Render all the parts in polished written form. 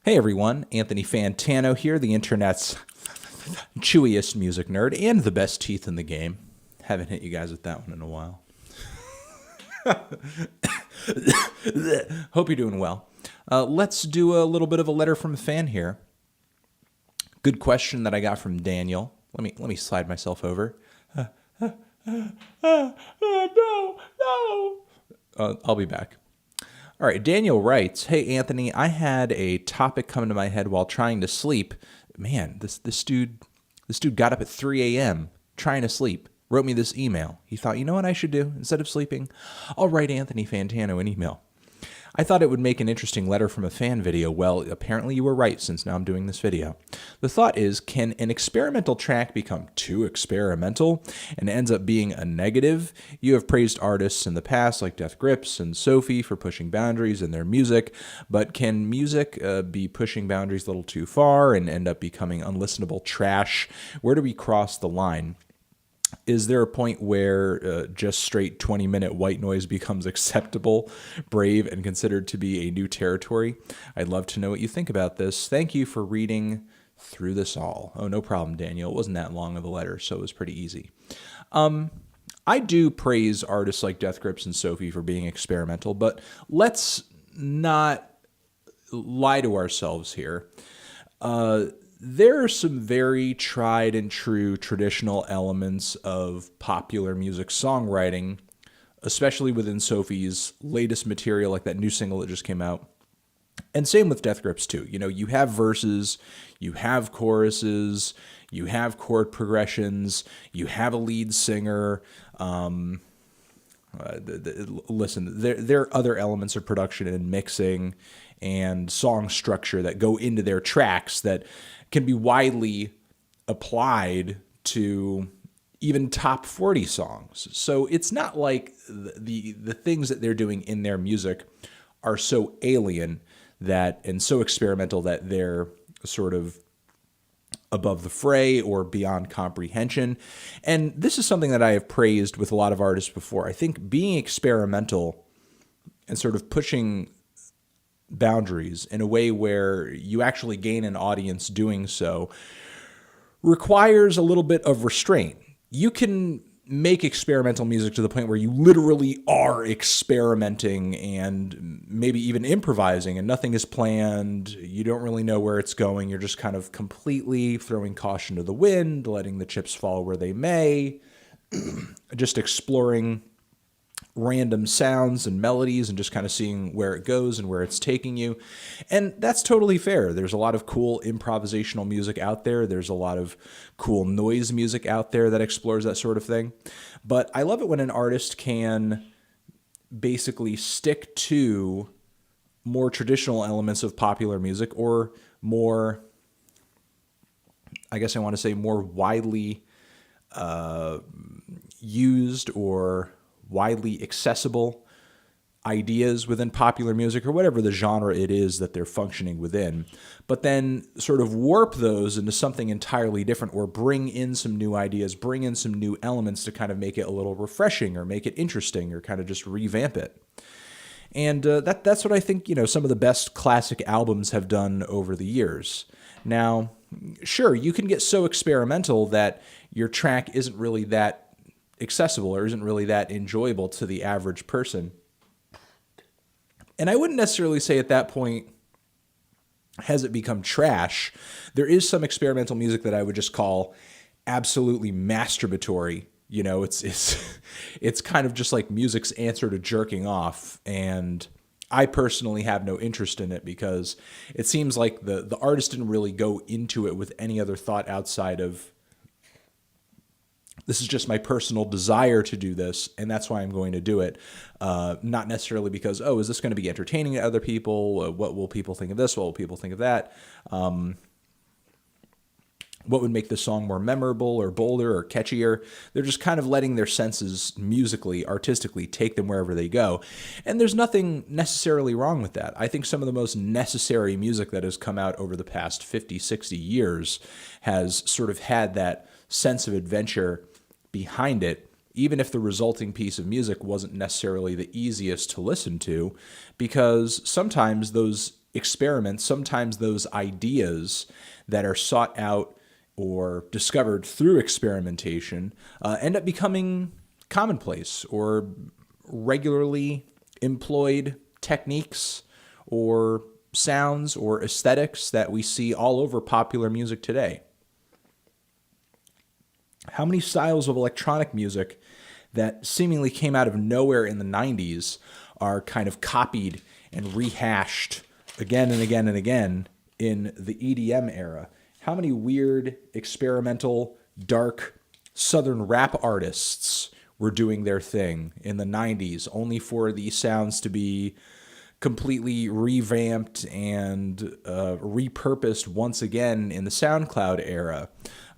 Hey everyone, Anthony Fantano here, the internet's chewiest music nerd and the best teeth in the game. Haven't hit you guys with that one in a while. Hope you're doing well. Let's do a little bit of a letter from a fan here. Good question that I got from Daniel. Let me slide myself over. No. I'll be back. All right, Daniel writes, "Hey Anthony, I had a topic come into my head while trying to sleep. Man, this dude got up at 3 a.m. trying to sleep. Wrote me this email. He thought, you know what I should do? Instead of sleeping, I'll write Anthony Fantano an email. I thought it would make an interesting letter from a fan video. Well, apparently you were right, since now I'm doing this video. The thought is, can an experimental track become too experimental and ends up being a negative? You have praised artists in the past like Death Grips and Sophie for pushing boundaries in their music, but can music be pushing boundaries a little too far and end up becoming unlistenable trash? Where do we cross the line? Is there a point where just straight 20-minute white noise becomes acceptable, brave, and considered to be a new territory? I'd love to know what you think about this. Thank you for reading through this all." Oh, no problem, Daniel. It wasn't that long of a letter, so it was pretty easy. I do praise artists like Death Grips and Sophie for being experimental, but let's not lie to ourselves here. There are some very tried and true traditional elements of popular music songwriting, especially within Sophie's latest material, like that new single that just came out. And same with Death Grips too. You know, you have verses, you have choruses, you have chord progressions, you have a lead singer. Listen, there are other elements of production and mixing and song structure that go into their tracks that can be widely applied to even top 40 songs. So it's not like the things that they're doing in their music are so alien that and so experimental that they're sort of above the fray or beyond comprehension. And this is something that I have praised with a lot of artists before. I think being experimental and sort of pushing boundaries in a way where you actually gain an audience doing so requires a little bit of restraint. You can make experimental music to the point where you literally are experimenting and maybe even improvising and nothing is planned. You don't really know where it's going. You're just kind of completely throwing caution to the wind, letting the chips fall where they may, just exploring random sounds and melodies and just kind of seeing where it goes and where it's taking you. And that's totally fair. There's a lot of cool improvisational music out there. There's a lot of cool noise music out there that explores that sort of thing. But I love it when an artist can basically stick to more traditional elements of popular music or more, I guess I want to say more widely used or widely accessible ideas within popular music or whatever the genre it is that they're functioning within, but then sort of warp those into something entirely different or bring in some new ideas, bring in some new elements to kind of make it a little refreshing or make it interesting or kind of just revamp it. And that's what I think, some of the best classic albums have done over the years. Now, sure, you can get so experimental that your track isn't really that accessible or isn't really that enjoyable to the average person. And I wouldn't necessarily say at that point, has it become trash? There is some experimental music that I would just call absolutely masturbatory. It's kind of just like music's answer to jerking off. And I personally have no interest in it because it seems like the artist didn't really go into it with any other thought outside of, this is just my personal desire to do this, and that's why I'm going to do it. Not necessarily because, is this going to be entertaining to other people? What will people think of this? What will people think of that? What would make the song more memorable or bolder or catchier? They're just kind of letting their senses musically, artistically, take them wherever they go. And there's nothing necessarily wrong with that. I think some of the most necessary music that has come out over the past 50, 60 years has sort of had that sense of adventure behind it, even if the resulting piece of music wasn't necessarily the easiest to listen to, because sometimes those experiments, sometimes those ideas that are sought out or discovered through experimentation end up becoming commonplace or regularly employed techniques or sounds or aesthetics that we see all over popular music today. How many styles of electronic music that seemingly came out of nowhere in the 90s are kind of copied and rehashed again and again and again in the EDM era? How many weird, experimental, dark, southern rap artists were doing their thing in the 90s, only for these sounds to be completely revamped and repurposed once again in the SoundCloud era?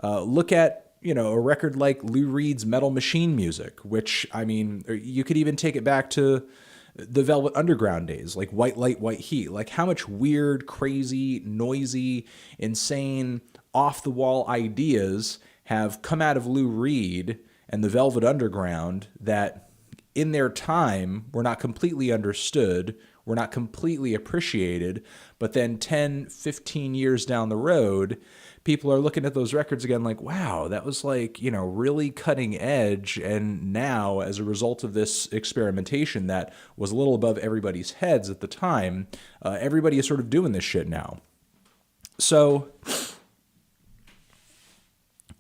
Look at a record like Lou Reed's Metal Machine music, which, I mean, you could even take it back to the Velvet Underground days, like White Light, White Heat. Like how much weird, crazy, noisy, insane, off-the-wall ideas have come out of Lou Reed and the Velvet Underground that in their time were not completely understood, were not completely appreciated, but then 10, 15 years down the road, people are looking at those records again like, wow, that was like, really cutting edge. And now, as a result of this experimentation that was a little above everybody's heads at the time, everybody is sort of doing this shit now. So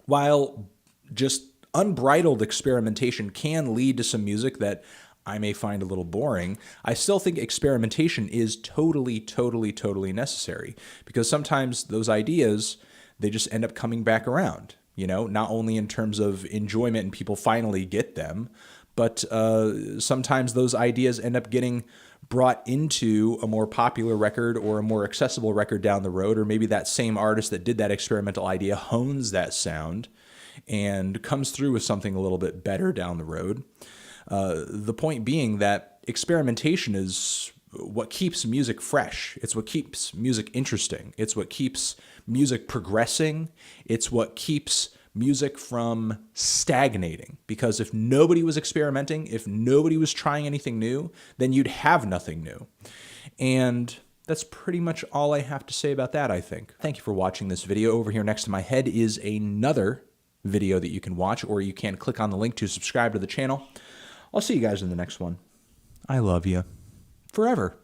while just unbridled experimentation can lead to some music that I may find a little boring, I still think experimentation is totally, totally, totally necessary, because sometimes those ideas, they just end up coming back around, not only in terms of enjoyment and people finally get them, but sometimes those ideas end up getting brought into a more popular record or a more accessible record down the road, or maybe that same artist that did that experimental idea hones that sound and comes through with something a little bit better down the road. The point being that experimentation is what keeps music fresh. It's what keeps music interesting. It's what keeps music progressing. It's what keeps music from stagnating. Because if nobody was experimenting, if nobody was trying anything new, then you'd have nothing new. And that's pretty much all I have to say about that, I think. Thank you for watching this video. Over here next to my head is another video that you can watch, or you can click on the link to subscribe to the channel. I'll see you guys in the next one. I love you. Forever.